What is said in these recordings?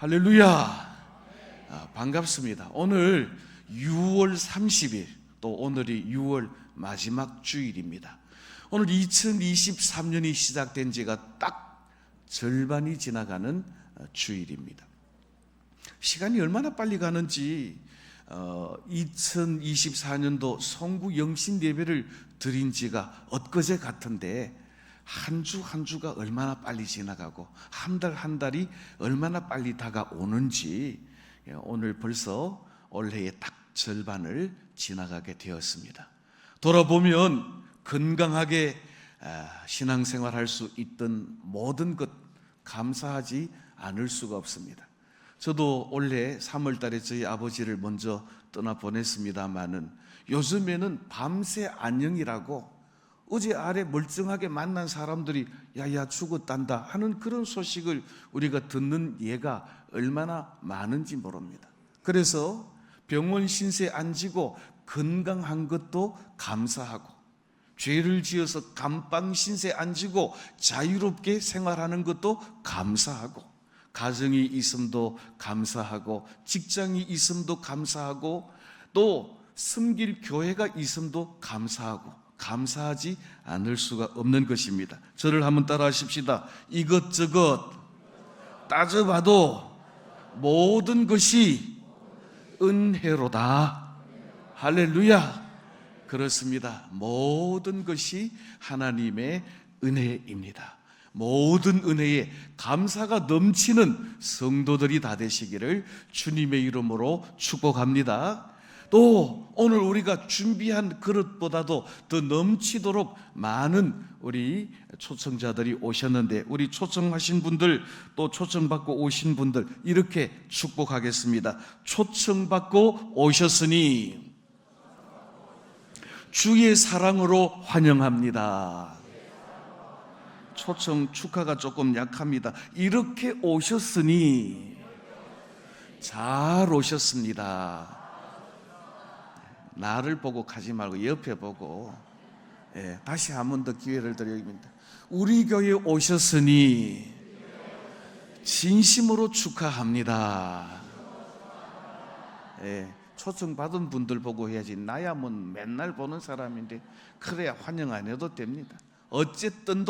할렐루야. 반갑습니다. 오늘 6월 30일, 또 오늘이 6월 마지막 주일입니다. 오늘 2023년이 시작된 지가 딱 절반이 지나가는 주일입니다. 시간이 얼마나 빨리 가는지 2024년도 성구 영신 예배를 드린 지가 엊그제 같은데 한 주 한 주가 얼마나 빨리 지나가고 한 달 한 달이 얼마나 빨리 다가오는지 오늘 벌써 올해의 딱 절반을 지나가게 되었습니다. 돌아보면 건강하게 신앙생활할 수 있던 모든 것 감사하지 않을 수가 없습니다. 저도 올해 3월 달에 저희 아버지를 먼저 떠나보냈습니다마는 요즘에는 밤새 안녕이라고 어제 아래 멀쩡하게 만난 사람들이 야야 죽었단다 하는 그런 소식을 우리가 듣는 예가 얼마나 많은지 모릅니다. 그래서 병원 신세 안 지고 건강한 것도 감사하고, 죄를 지어서 감방 신세 안 지고 자유롭게 생활하는 것도 감사하고, 가정이 있음도 감사하고, 직장이 있음도 감사하고, 또 섬길 교회가 있음도 감사하고, 감사하지 않을 수가 없는 것입니다. 저를 한번 따라 하십시다. 이것저것 따져봐도 모든 것이 은혜로다. 할렐루야. 그렇습니다. 모든 것이 하나님의 은혜입니다. 모든 은혜에 감사가 넘치는 성도들이 다 되시기를 주님의 이름으로 축복합니다. 또 오늘 우리가 준비한 그릇보다도 더 넘치도록 많은 우리 초청자들이 오셨는데, 우리 초청하신 분들, 또 초청받고 오신 분들 이렇게 축복하겠습니다. 초청받고 오셨으니 주의 사랑으로 환영합니다. 초청 축하가 조금 약합니다. 이렇게 오셨으니 잘 오셨습니다. 나를 보고 가지 말고 옆에 보고, 다시 한 번 더 기회를 드립니다. 우리 교회에 오셨으니 진심으로 축하합니다. 초청받은 분들 보고 해야지, 나야 뭐 맨날 보는 사람인데 그래야 환영 안 해도 됩니다. 어쨌든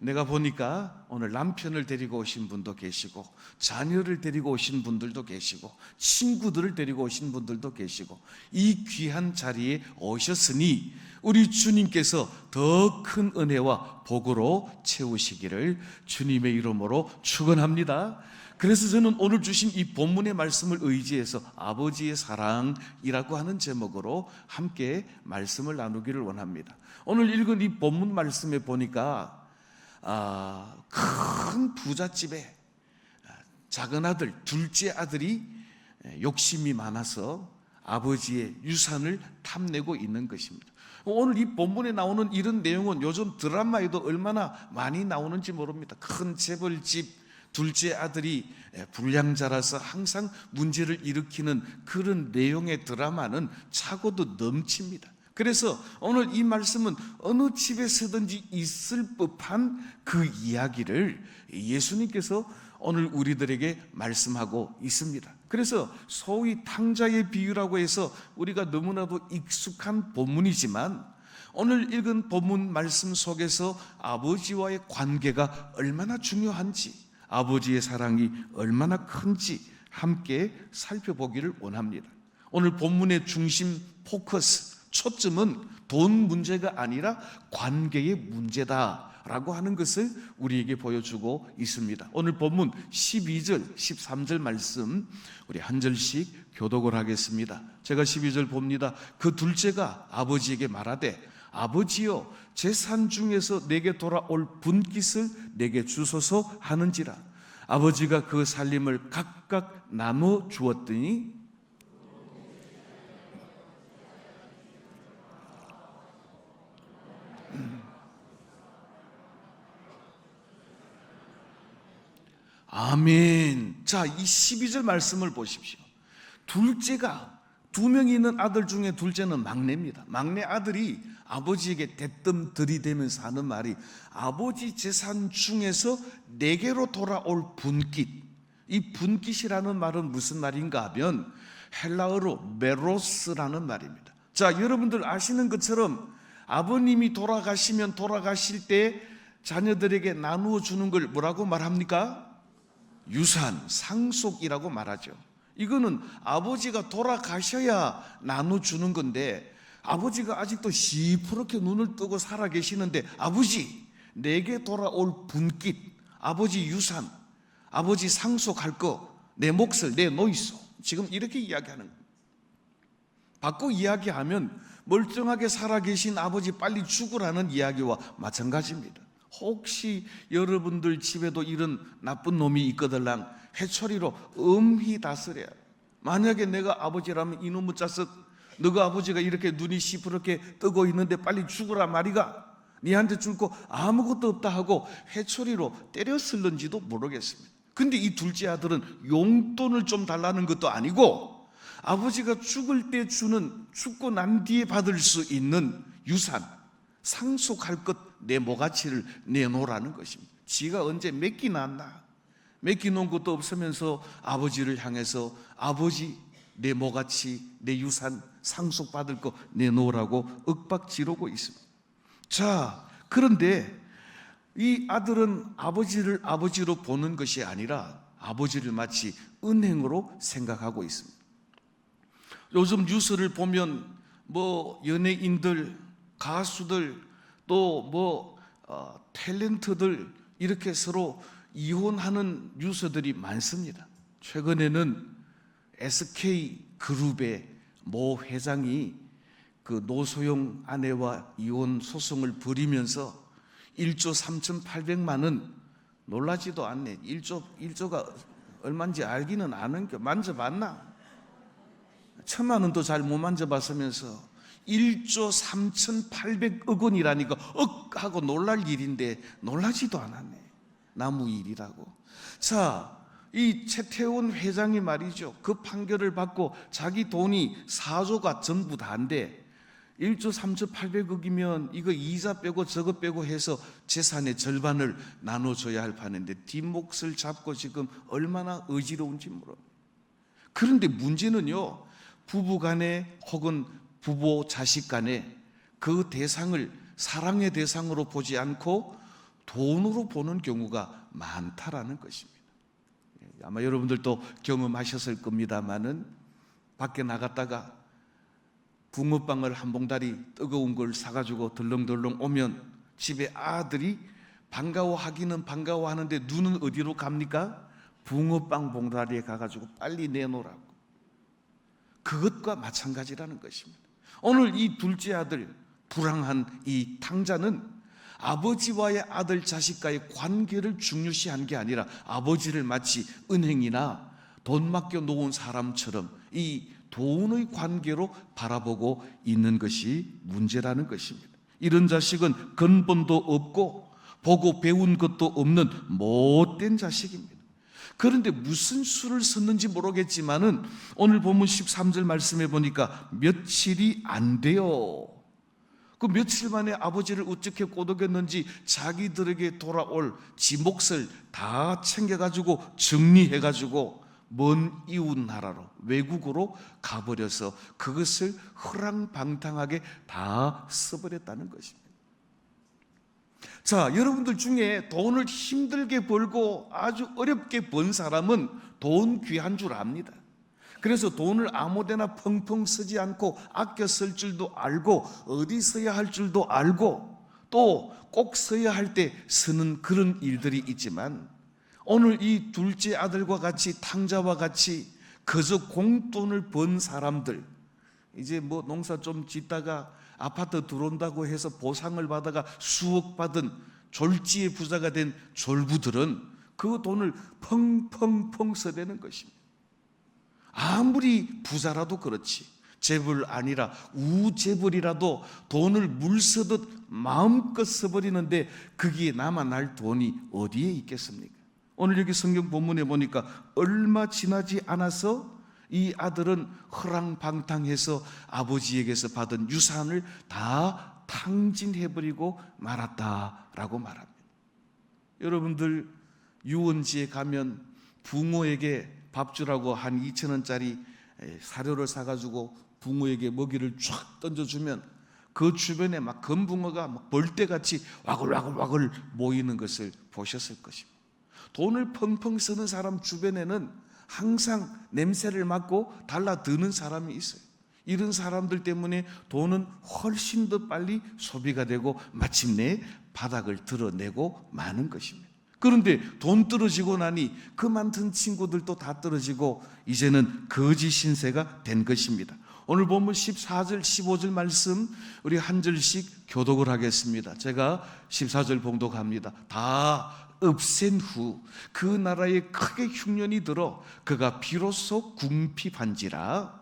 내가 보니까 오늘 남편을 데리고 오신 분도 계시고, 자녀를 데리고 오신 분들도 계시고, 친구들을 데리고 오신 분들도 계시고, 이 귀한 자리에 오셨으니 우리 주님께서 더 큰 은혜와 복으로 채우시기를 주님의 이름으로 축원합니다. 그래서 저는 오늘 주신 이 본문의 말씀을 의지해서 아버지의 사랑이라고 하는 제목으로 함께 말씀을 나누기를 원합니다. 오늘 읽은 이 본문 말씀에 보니까 큰 부잣집에 작은 아들, 둘째 아들이 욕심이 많아서 아버지의 유산을 탐내고 있는 것입니다. 오늘 이 본문에 나오는 이런 내용은 요즘 드라마에도 얼마나 많이 나오는지 모릅니다. 큰 재벌집 둘째 아들이 불량자라서 항상 문제를 일으키는 그런 내용의 드라마는 차고도 넘칩니다. 그래서 오늘 이 말씀은 어느 집에서든지 있을 법한 그 이야기를 예수님께서 오늘 우리들에게 말씀하고 있습니다. 그래서 소위 탕자의 비유라고 해서 우리가 너무나도 익숙한 본문이지만, 오늘 읽은 본문 말씀 속에서 아버지와의 관계가 얼마나 중요한지, 아버지의 사랑이 얼마나 큰지 함께 살펴보기를 원합니다. 오늘 본문의 중심 포커스, 초점은 돈 문제가 아니라 관계의 문제다라고 하는 것을 우리에게 보여주고 있습니다. 오늘 본문 12절, 13절 말씀 우리 한 절씩 교독을 하겠습니다. 제가 12절 봅니다. 그 둘째가 아버지에게 말하되 아버지여, 재산 중에서 내게 돌아올 분깃을 내게 주소서 하는지라. 아버지가 그 살림을 각각 나눠 주었더니 아멘. 자, 이 12절 말씀을 보십시오. 둘째가, 두 명이 있는 아들 중에 둘째는 막내입니다. 막내 아들이 아버지에게 대뜸 들이대면서 하는 말이 아버지 재산 중에서 내게로 돌아올 분깃, 이 분깃이라는 말은 무슨 말인가 하면 헬라어로 메로스라는 말입니다. 자, 여러분들 아시는 것처럼 아버님이 돌아가시면 돌아가실 때 자녀들에게 나누어 주는 걸 뭐라고 말합니까? 유산, 상속이라고 말하죠. 이거는 아버지가 돌아가셔야 나눠주는 건데, 아버지가 아직도 시퍼렇게 눈을 뜨고 살아 계시는데, 아버지 내게 돌아올 분깃, 아버지 유산, 아버지 상속할 거 내 몫을 내놓이소, 지금 이렇게 이야기하는 거예요. 바꿔 이야기하면 멀쩡하게 살아계신 아버지 빨리 죽으라는 이야기와 마찬가지입니다. 혹시 여러분들 집에도 이런 나쁜 놈이 있거들랑 회초리로 엄히 다스려야. 만약에 내가 아버지라면 이놈의 자식, 너가 아버지가 이렇게 눈이 시퍼렇게 뜨고 있는데 빨리 죽으라 말이가, 니한테 줄 거 아무것도 없다 하고 회초리로 때렸을는지도 모르겠습니다. 근데 이 둘째 아들은 용돈을 좀 달라는 것도 아니고 아버지가 죽을 때 주는, 죽고 난 뒤에 받을 수 있는 유산, 상속할 것 내 모가치를 내놓으라는 것입니다. 지가 언제 몇 끼 낳았나? 몇 끼 놓은 것도 없으면서 아버지를 향해서 아버지 내 모가치, 내 유산 상속받을 거 내놓으라고 윽박지르고 있습니다. 자, 그런데 이 아들은 아버지를 아버지로 보는 것이 아니라 아버지를 마치 은행으로 생각하고 있습니다. 요즘 뉴스를 보면 뭐 연예인들, 가수들, 또 탤런트들 이렇게 서로 이혼하는 뉴스들이 많습니다. 최근에는 SK그룹의 모 회장이 그 노소영 아내와 이혼 소송을 벌이면서 1조 3,800만 원, 놀라지도 않네. 1조가 얼마인지 알기는 아는 게, 만져봤나? 1,000만 원도 잘 못 만져봤으면서 1조 3,800억 원이라니까 억 하고 놀랄 일인데 놀라지도 않았네. 나무 일이라고. 자, 이 최태원 회장이 말이죠, 그 판결을 받고 자기 돈이 4조가 전부 다인데 1조 3,800억이면 이거 이자 빼고 저거 빼고 해서 재산의 절반을 나눠줘야 할 판인데 뒷몫을 잡고 지금 얼마나 어지러운지 모릅니다. 그런데 문제는요, 부부 간에 혹은 부모 자식 간에 그 대상을 사랑의 대상으로 보지 않고 돈으로 보는 경우가 많다라는 것입니다. 아마 여러분들도 경험하셨을 겁니다만은 밖에 나갔다가 붕어빵을 한 봉다리 뜨거운 걸 사가지고 덜렁덜렁 오면 집에 아들이 반가워하기는 반가워하는데 눈은 어디로 갑니까? 붕어빵 봉다리에 가가지고 빨리 내놓으라고. 그것과 마찬가지라는 것입니다. 오늘 이 둘째 아들, 불황한 이 탕자는 아버지와의 아들 자식과의 관계를 중요시한 게 아니라 아버지를 마치 은행이나 돈 맡겨 놓은 사람처럼 이 돈의 관계로 바라보고 있는 것이 문제라는 것입니다. 이런 자식은 근본도 없고 보고 배운 것도 없는 못된 자식입니다. 그런데 무슨 수를 썼는지 모르겠지만은 오늘 본문 13절 말씀해 보니까 며칠이 안 돼요. 그 며칠 만에 아버지를 어떻게 꼬드겼는지 자기들에게 돌아올 지 몫을 다 챙겨가지고 정리해가지고 먼 이웃 나라로, 외국으로 가버려서 그것을 허랑방탕하게 다 써버렸다는 것입니다. 자, 여러분들 중에 돈을 힘들게 벌고 아주 어렵게 번 사람은 돈 귀한 줄 압니다. 그래서 돈을 아무데나 펑펑 쓰지 않고 아껴 쓸 줄도 알고 어디 써야 할 줄도 알고 또 꼭 써야 할 때 쓰는 그런 일들이 있지만 오늘 이 둘째 아들과 같이 탕자와 같이 그저 공돈을 번 사람들, 이제 뭐 농사 좀 짓다가 아파트 들어온다고 해서 보상을 받아가 수억 받은 졸지의 부자가 된 졸부들은 그 돈을 펑펑펑 써대는 것입니다. 아무리 부자라도 그렇지, 재벌 아니라 우재벌이라도 돈을 물 쓰듯 마음껏 써버리는데 거기에 남아날 돈이 어디에 있겠습니까? 오늘 여기 성경 본문에 보니까 얼마 지나지 않아서 이 아들은 허랑방탕해서 아버지에게서 받은 유산을 다 탕진해버리고 말았다라고 말합니다. 여러분들 유원지에 가면 붕어에게 밥 주라고 한 2,000원짜리 사료를 사가지고 붕어에게 먹이를 쫙 던져주면 그 주변에 막 금붕어가 막 벌떼같이 와글와글와글 모이는 것을 보셨을 것입니다. 돈을 펑펑 쓰는 사람 주변에는 항상 냄새를 맡고 달라드는 사람이 있어요. 이런 사람들 때문에 돈은 훨씬 더 빨리 소비가 되고 마침내 바닥을 드러내고 마는 것입니다. 그런데 돈 떨어지고 나니 그 많던 친구들도 다 떨어지고 이제는 거지 신세가 된 것입니다. 오늘 본문 14절 15절 말씀 우리 한 절씩 교독을 하겠습니다. 제가 14절 봉독합니다. 다 없앤 후 그 나라에 크게 흉년이 들어 그가 비로소 궁핍한지라.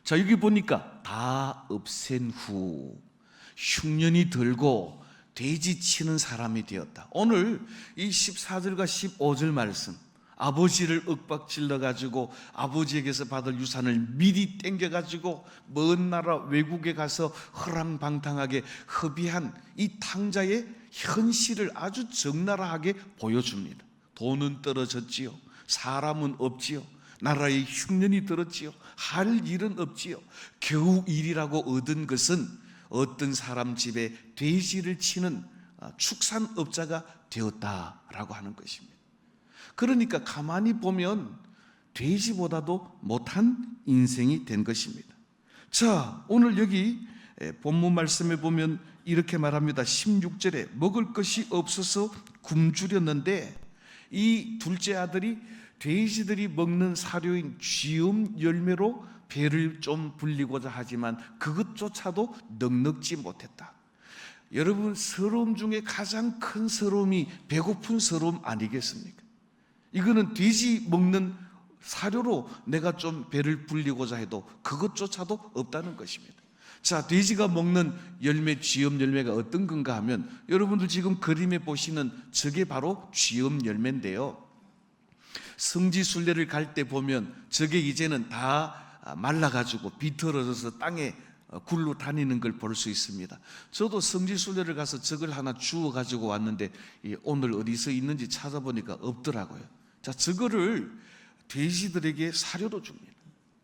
자, 여기 보니까 다 없앤 후 흉년이 들고 돼지 치는 사람이 되었다. 오늘 이 14절과 15절 말씀, 아버지를 윽박질러 가지고 아버지에게서 받을 유산을 미리 땡겨 가지고 먼 나라 외국에 가서 허랑방탕하게 허비한 이 탕자의 현실을 아주 적나라하게 보여줍니다. 돈은 떨어졌지요, 사람은 없지요, 나라에 흉년이 들었지요, 할 일은 없지요. 겨우 일이라고 얻은 것은 어떤 사람 집에 돼지를 치는 축산업자가 되었다라고 하는 것입니다. 그러니까 가만히 보면 돼지보다도 못한 인생이 된 것입니다. 자, 오늘 여기 본문 말씀에 보면 이렇게 말합니다. 16절에 먹을 것이 없어서 굶주렸는데 이 둘째 아들이 돼지들이 먹는 사료인 쥐음 열매로 배를 좀 불리고자 하지만 그것조차도 넉넉지 못했다. 여러분, 서러움 중에 가장 큰 서러움이 배고픈 서러움 아니겠습니까? 이거는 돼지 먹는 사료로 내가 좀 배를 불리고자 해도 그것조차도 없다는 것입니다. 자, 돼지가 먹는 열매, 쥐음 열매가 어떤 건가 하면 여러분들 지금 그림에 보시는 저게 바로 쥐음 열매인데요, 성지순례를 갈 때 보면 저게 이제는 다 말라가지고 비틀어져서 땅에 굴러 다니는 걸 볼 수 있습니다. 저도 성지순례를 가서 저걸 하나 주워 가지고 왔는데 오늘 어디서 있는지 찾아보니까 없더라고요. 자, 저거를 돼지들에게 사료로 줍니다.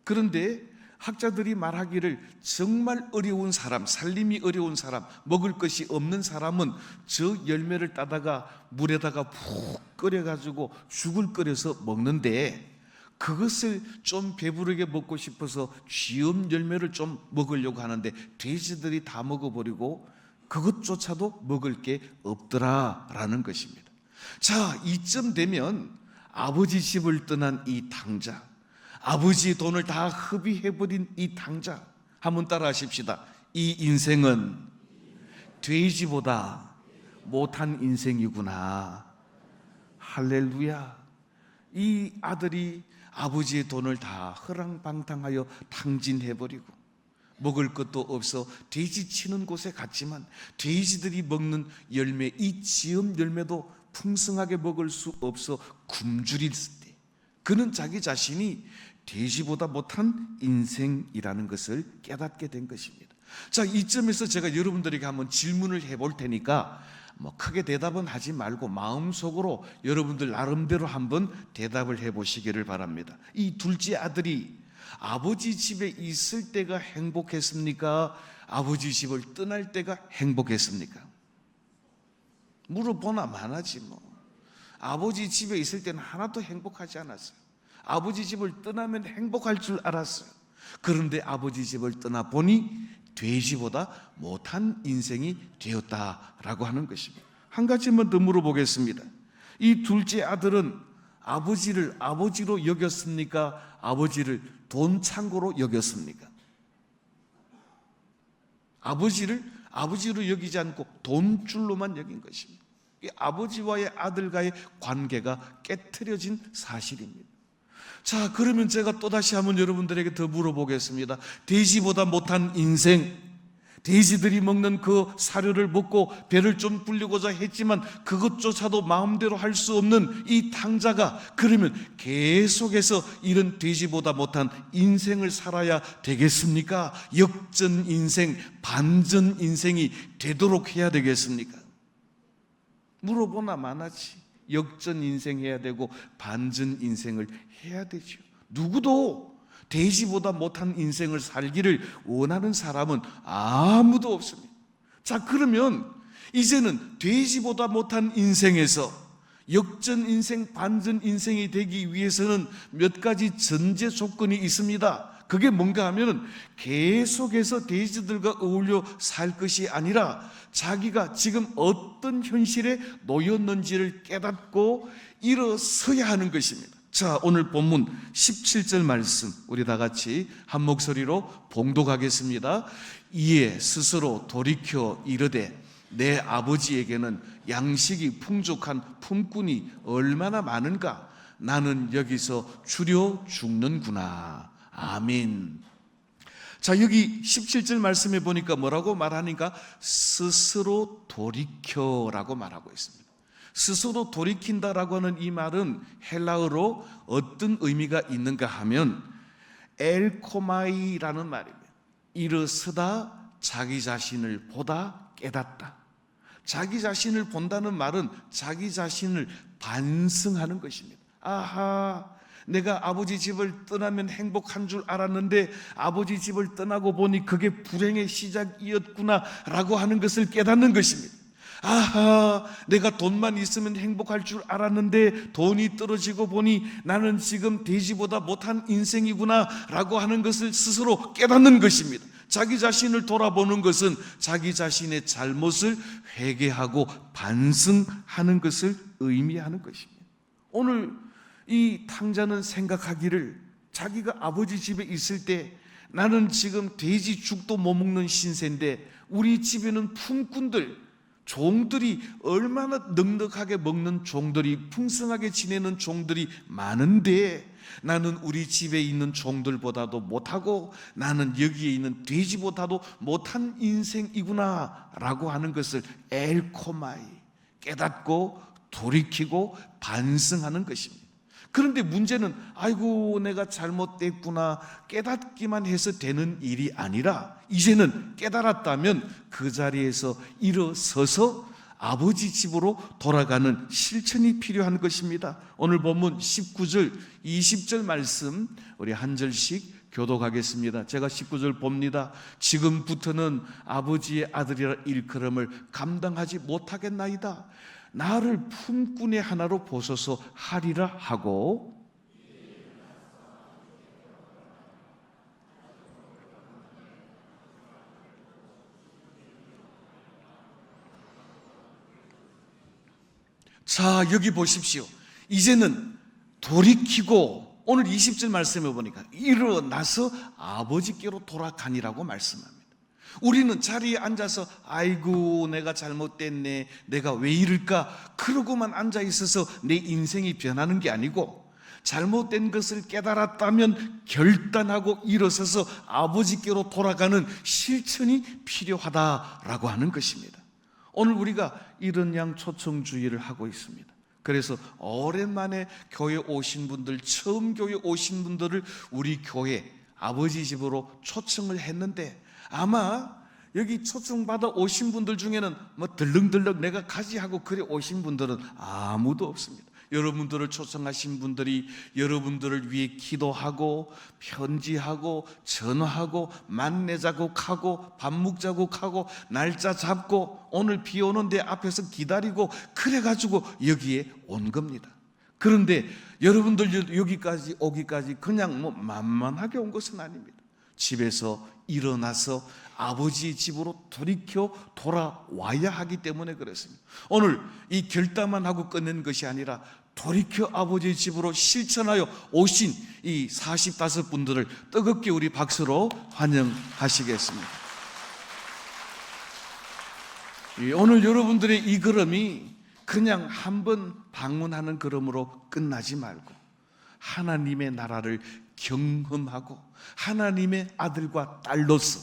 그런데 학자들이 말하기를 정말 어려운 사람, 살림이 어려운 사람, 먹을 것이 없는 사람은 저 열매를 따다가 물에다가 푹 끓여가지고 죽을 끓여서 먹는데 그것을 좀 배부르게 먹고 싶어서 쥐음 열매를 좀 먹으려고 하는데 돼지들이 다 먹어버리고 그것조차도 먹을 게 없더라라는 것입니다. 자, 이쯤 되면 아버지 집을 떠난 이 탕자, 아버지의 돈을 다 허비해버린 이 탕자, 한번 따라 하십시다. 이 인생은 돼지보다 못한 인생이구나. 할렐루야. 이 아들이 아버지의 돈을 다 허랑방탕하여 탕진해버리고 먹을 것도 없어 돼지 치는 곳에 갔지만 돼지들이 먹는 열매, 이 지음 열매도 풍성하게 먹을 수 없어 굶주릴 때 그는 자기 자신이 돼지보다 못한 인생이라는 것을 깨닫게 된 것입니다. 자, 이점에서 제가 여러분들에게 한번 질문을 해볼 테니까 크게 대답은 하지 말고 마음속으로 여러분들 나름대로 한번 대답을 해보시기를 바랍니다. 이 둘째 아들이 아버지 집에 있을 때가 행복했습니까? 아버지 집을 떠날 때가 행복했습니까? 물어보나 마나지 뭐. 아버지 집에 있을 때는 하나도 행복하지 않았어요. 아버지 집을 떠나면 행복할 줄 알았어요. 그런데 아버지 집을 떠나보니 돼지보다 못한 인생이 되었다라고 하는 것입니다. 한 가지만 더 물어보겠습니다. 이 둘째 아들은 아버지를 아버지로 여겼습니까? 아버지를 돈 창고로 여겼습니까? 아버지를 아버지로 여기지 않고 돈줄로만 여긴 것입니다. 이 아버지와의 아들과의 관계가 깨트려진 사실입니다. 자, 그러면 제가 또다시 한번 여러분들에게 더 물어보겠습니다. 돼지보다 못한 인생, 돼지들이 먹는 그 사료를 먹고 배를 좀 불리고자 했지만 그것조차도 마음대로 할 수 없는 이 탕자가 그러면 계속해서 이런 돼지보다 못한 인생을 살아야 되겠습니까? 역전 인생, 반전 인생이 되도록 해야 되겠습니까? 물어보나 마나지. 역전 인생 해야 되고 반전 인생을 해야 되죠. 누구도 돼지보다 못한 인생을 살기를 원하는 사람은 아무도 없습니다. 자, 그러면 이제는 돼지보다 못한 인생에서 역전 인생, 반전 인생이 되기 위해서는 몇 가지 전제 조건이 있습니다. 그게 뭔가 하면은 계속해서 돼지들과 어울려 살 것이 아니라 자기가 지금 어떤 현실에 놓였는지를 깨닫고 일어서야 하는 것입니다. 자, 오늘 본문 17절 말씀 우리 다 같이 한 목소리로 봉독하겠습니다. 이에 스스로 돌이켜 이르되 내 아버지에게는 양식이 풍족한 품꾼이 얼마나 많은가? 나는 여기서 주려 죽는구나. 아멘. 자, 여기 17절 말씀에 보니까 뭐라고 말하니까 스스로 돌이켜라고 말하고 있습니다. 스스로 돌이킨다라고 하는 이 말은 헬라어로 어떤 의미가 있는가 하면 엘코마이라는 말입니다. 일어서다, 자기 자신을 보다, 깨닫다. 자기 자신을 본다는 말은 자기 자신을 반성하는 것입니다. 아하, 내가 아버지 집을 떠나면 행복한 줄 알았는데 아버지 집을 떠나고 보니 그게 불행의 시작이었구나 라고 하는 것을 깨닫는 것입니다. 아하, 내가 돈만 있으면 행복할 줄 알았는데 돈이 떨어지고 보니 나는 지금 돼지보다 못한 인생이구나 라고 하는 것을 스스로 깨닫는 것입니다. 자기 자신을 돌아보는 것은 자기 자신의 잘못을 회개하고 반성하는 것을 의미하는 것입니다. 오늘 이 탕자는 생각하기를 자기가 아버지 집에 있을 때 나는 지금 돼지 죽도 못 먹는 신세인데 우리 집에는 품꾼들, 종들이 얼마나 넉넉하게 먹는 종들이, 풍성하게 지내는 종들이 많은데 나는 우리 집에 있는 종들보다도 못하고 나는 여기에 있는 돼지보다도 못한 인생이구나 라고 하는 것을 엘코마이, 깨닫고 돌이키고 반성하는 것입니다. 그런데 문제는 아이고 내가 잘못됐구나 깨닫기만 해서 되는 일이 아니라 이제는 깨달았다면 그 자리에서 일어서서 아버지 집으로 돌아가는 실천이 필요한 것입니다. 오늘 본문 19절 20절 말씀 우리 한 절씩 교독하겠습니다. 제가 19절 봅니다. 지금부터는 아버지의 아들이라 일컬음을 감당하지 못하겠나이다. 나를 품꾼의 하나로 보소서 하리라 하고 자, 여기 보십시오. 이제는 돌이키고 오늘 20절 말씀에 보니까 일어나서 아버지께로 돌아가니라고 말씀합니다. 우리는 자리에 앉아서 아이고 내가 잘못됐네, 내가 왜 이럴까 그러고만 앉아 있어서 내 인생이 변하는 게 아니고 잘못된 것을 깨달았다면 결단하고 일어서서 아버지께로 돌아가는 실천이 필요하다라고 하는 것입니다. 오늘 우리가 이런 양 초청주의를 하고 있습니다. 그래서 오랜만에 교회 오신 분들, 처음 교회 오신 분들을 우리 교회 아버지 집으로 초청을 했는데 아마 여기 초청받아 오신 분들 중에는 뭐 들렁들렁 내가 가지 하고 그래 오신 분들은 아무도 없습니다. 여러분들을 초청하신 분들이 여러분들을 위해 기도하고 편지하고 전화하고 만내 자국하고 밥묵 자국하고 날짜 잡고 오늘 비 오는데 앞에서 기다리고 그래가지고 여기에 온 겁니다. 그런데 여러분들 여기까지 오기까지 그냥 뭐 만만하게 온 것은 아닙니다. 집에서 일어나서 아버지 집으로 돌이켜 돌아와야 하기 때문에 그렇습니다. 오늘 이 결단만 하고 끝낸 것이 아니라 돌이켜 아버지 집으로 실천하여 오신 이 45분들을 뜨겁게 우리 박수로 환영하시겠습니다. 오늘 여러분들의 이 걸음이 그냥 한번 방문하는 걸음으로 끝나지 말고 하나님의 나라를 경험하고 하나님의 아들과 딸로서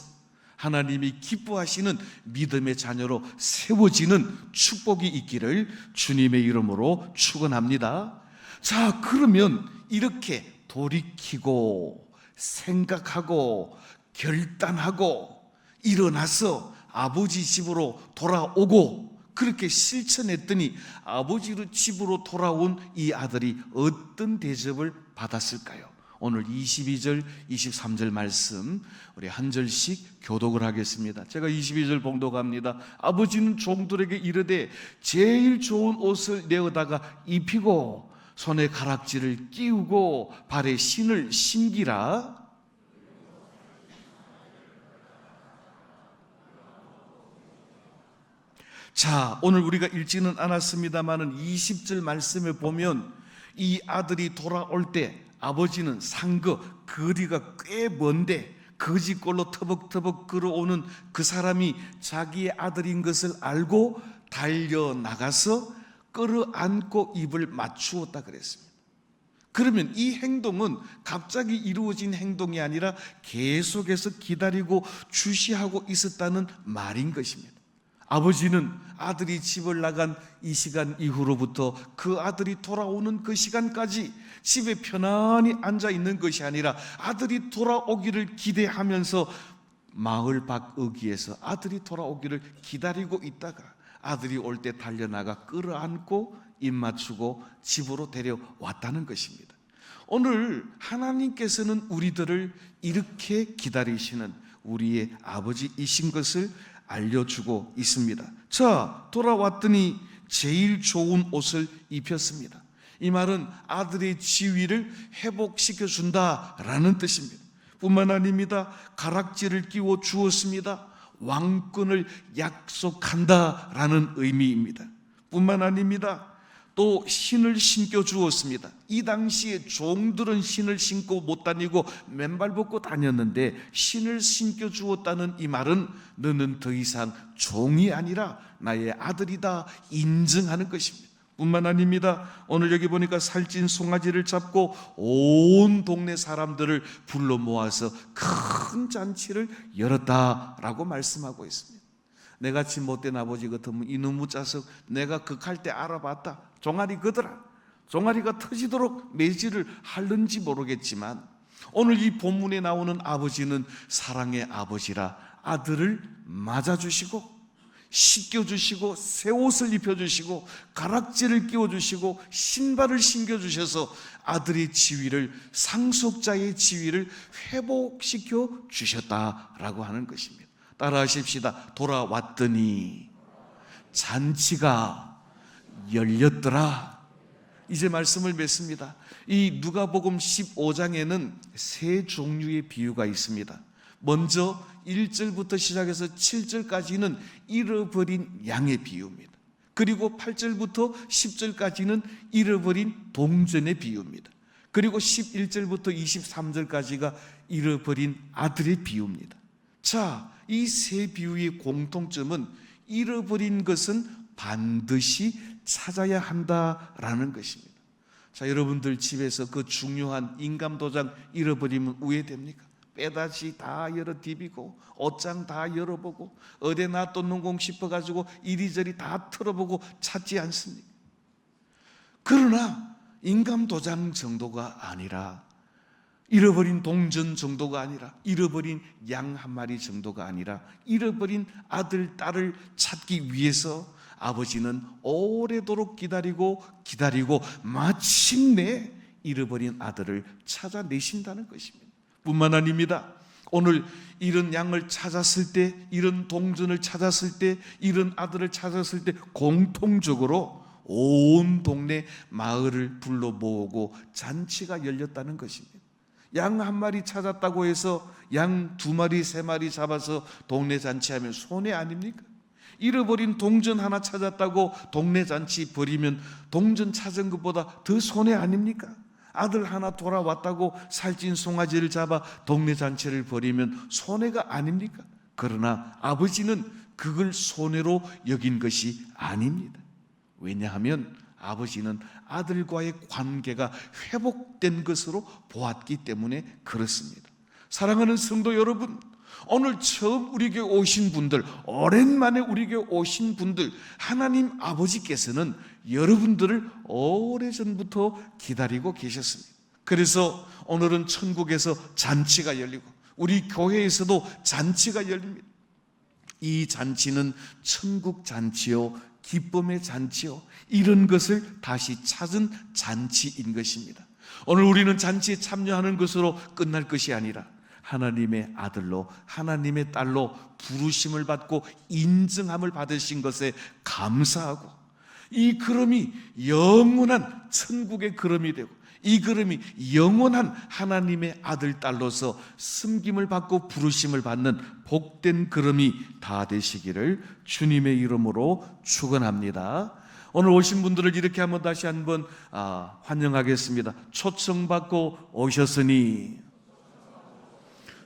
하나님이 기뻐하시는 믿음의 자녀로 세워지는 축복이 있기를 주님의 이름으로 축원합니다. 자, 그러면 이렇게 돌이키고 생각하고 결단하고 일어나서 아버지 집으로 돌아오고 그렇게 실천했더니 아버지 집으로 돌아온 이 아들이 어떤 대접을 받았을까요? 오늘 22절, 23절 말씀 우리 한 절씩 교독을 하겠습니다. 제가 22절 봉독합니다. 아버지는 종들에게 이르되 제일 좋은 옷을 내어다가 입히고 손에 가락지를 끼우고 발에 신을 신기라. 자, 오늘 우리가 읽지는 않았습니다만은 20절 말씀에 보면 이 아들이 돌아올 때 아버지는 거리가 꽤 먼데 거지꼴로 터벅터벅 걸어오는 그 사람이 자기의 아들인 것을 알고 달려나가서 끌어안고 입을 맞추었다 그랬습니다. 그러면 이 행동은 갑자기 이루어진 행동이 아니라 계속해서 기다리고 주시하고 있었다는 말인 것입니다. 아버지는 아들이 집을 나간 이 시간 이후로부터 그 아들이 돌아오는 그 시간까지 집에 편안히 앉아 있는 것이 아니라 아들이 돌아오기를 기대하면서 마을 밖 어귀에서 아들이 돌아오기를 기다리고 있다가 아들이 올 때 달려나가 끌어안고 입 맞추고 집으로 데려왔다는 것입니다. 오늘 하나님께서는 우리들을 이렇게 기다리시는 우리의 아버지이신 것을 알려주고 있습니다. 자, 돌아왔더니 제일 좋은 옷을 입혔습니다. 이 말은 아들의 지위를 회복시켜 준다라는 뜻입니다. 뿐만 아닙니다. 가락지를 끼워 주었습니다. 왕권을 약속한다라는 의미입니다. 뿐만 아닙니다. 또 신을 신겨 주었습니다. 이 당시에 종들은 신을 신고 못 다니고 맨발 벗고 다녔는데 신을 신겨 주었다는 이 말은 너는 더 이상 종이 아니라 나의 아들이다 인증하는 것입니다. 뿐만 아닙니다. 오늘 여기 보니까 살찐 송아지를 잡고 온 동네 사람들을 불러 모아서 큰 잔치를 열었다라고 말씀하고 있습니다. 내같이 못된 아버지 같으면 이놈의 자석 내가 극할 때 알아봤다. 종아리 거더라. 종아리가 터지도록 매질을 하는지 모르겠지만 오늘 이 본문에 나오는 아버지는 사랑의 아버지라 아들을 맞아주시고 씻겨주시고 새 옷을 입혀주시고 가락지를 끼워주시고 신발을 신겨주셔서 아들의 지위를 상속자의 지위를 회복시켜 주셨다라고 하는 것입니다. 따라하십시다. 돌아왔더니 잔치가 열렸더라. 이제 말씀을 맺습니다. 이 누가복음 15장에는 세 종류의 비유가 있습니다. 먼저 1절부터 시작해서 7절까지는 잃어버린 양의 비유입니다. 그리고 8절부터 10절까지는 잃어버린 동전의 비유입니다. 그리고 11절부터 23절까지가 잃어버린 아들의 비유입니다. 자, 이 세 비유의 공통점은 잃어버린 것은 반드시 찾아야 한다라는 것입니다. 자, 여러분들 집에서 그 중요한 인감도장 잃어버리면 우회됩니까? 빼다시 다 열어 뒤비고 옷장 다 열어보고 어디 놔뒀는공 싶어가지고 이리저리 다 털어보고 찾지 않습니까? 그러나 인감도장 정도가 아니라 잃어버린 동전 정도가 아니라 잃어버린 양 한 마리 정도가 아니라 잃어버린 아들, 딸을 찾기 위해서 아버지는 오래도록 기다리고 마침내 잃어버린 아들을 찾아내신다는 것입니다. 뿐만 아닙니다. 오늘 이런 양을 찾았을 때, 이런 동전을 찾았을 때, 이런 아들을 찾았을 때 공통적으로 온 동네 마을을 불러 모으고 잔치가 열렸다는 것입니다. 양 한 마리 찾았다고 해서 양 두 마리, 세 마리 잡아서 동네 잔치하면 손해 아닙니까? 잃어버린 동전 하나 찾았다고 동네 잔치 벌이면 동전 찾은 것보다 더 손해 아닙니까? 아들 하나 돌아왔다고 살찐 송아지를 잡아 동네 잔치를 벌이면 손해가 아닙니까? 그러나 아버지는 그걸 손해로 여긴 것이 아닙니다. 왜냐하면 아버지는 아들과의 관계가 회복된 것으로 보았기 때문에 그렇습니다. 사랑하는 성도 여러분, 오늘 처음 우리 교회 오신 분들, 오랜만에 우리 교회 오신 분들, 하나님 아버지께서는 여러분들을 오래전부터 기다리고 계셨습니다. 그래서 오늘은 천국에서 잔치가 열리고 우리 교회에서도 잔치가 열립니다. 이 잔치는 천국 잔치요, 기쁨의 잔치요, 이런 것을 다시 찾은 잔치인 것입니다. 오늘 우리는 잔치에 참여하는 것으로 끝날 것이 아니라 하나님의 아들로, 하나님의 딸로 부르심을 받고 인정함을 받으신 것에 감사하고, 이 걸음이 영원한 천국의 걸음이 되고, 이 걸음이 영원한 하나님의 아들, 딸로서 섬김을 받고 부르심을 받는 복된 걸음이 다 되시기를 주님의 이름으로 축원합니다. 오늘 오신 분들을 이렇게 한번 다시 한번 환영하겠습니다. 초청받고 오셨으니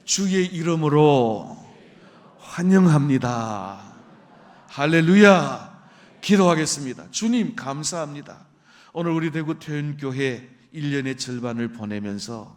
주의 이름으로 환영합니다. 할렐루야. 기도하겠습니다. 주님 감사합니다. 오늘 우리 대구 태윤교회 1년의 절반을 보내면서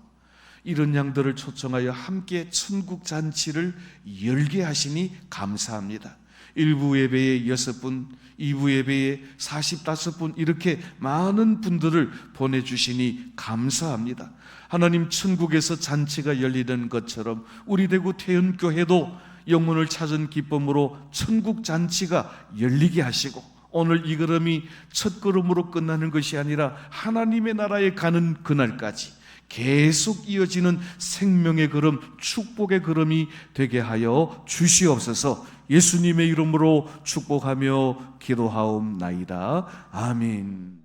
이런 양들을 초청하여 함께 천국 잔치를 열게 하시니 감사합니다. 1부 예배에 6분, 2부 예배에 45분, 이렇게 많은 분들을 보내주시니 감사합니다. 하나님, 천국에서 잔치가 열리는 것처럼 우리 대구 태윤교회도 영혼을 찾은 기쁨으로 천국 잔치가 열리게 하시고, 오늘 이 걸음이 첫 걸음으로 끝나는 것이 아니라 하나님의 나라에 가는 그날까지 계속 이어지는 생명의 걸음, 축복의 걸음이 되게 하여 주시옵소서. 예수님의 이름으로 축복하며 기도하옵나이다. 아멘.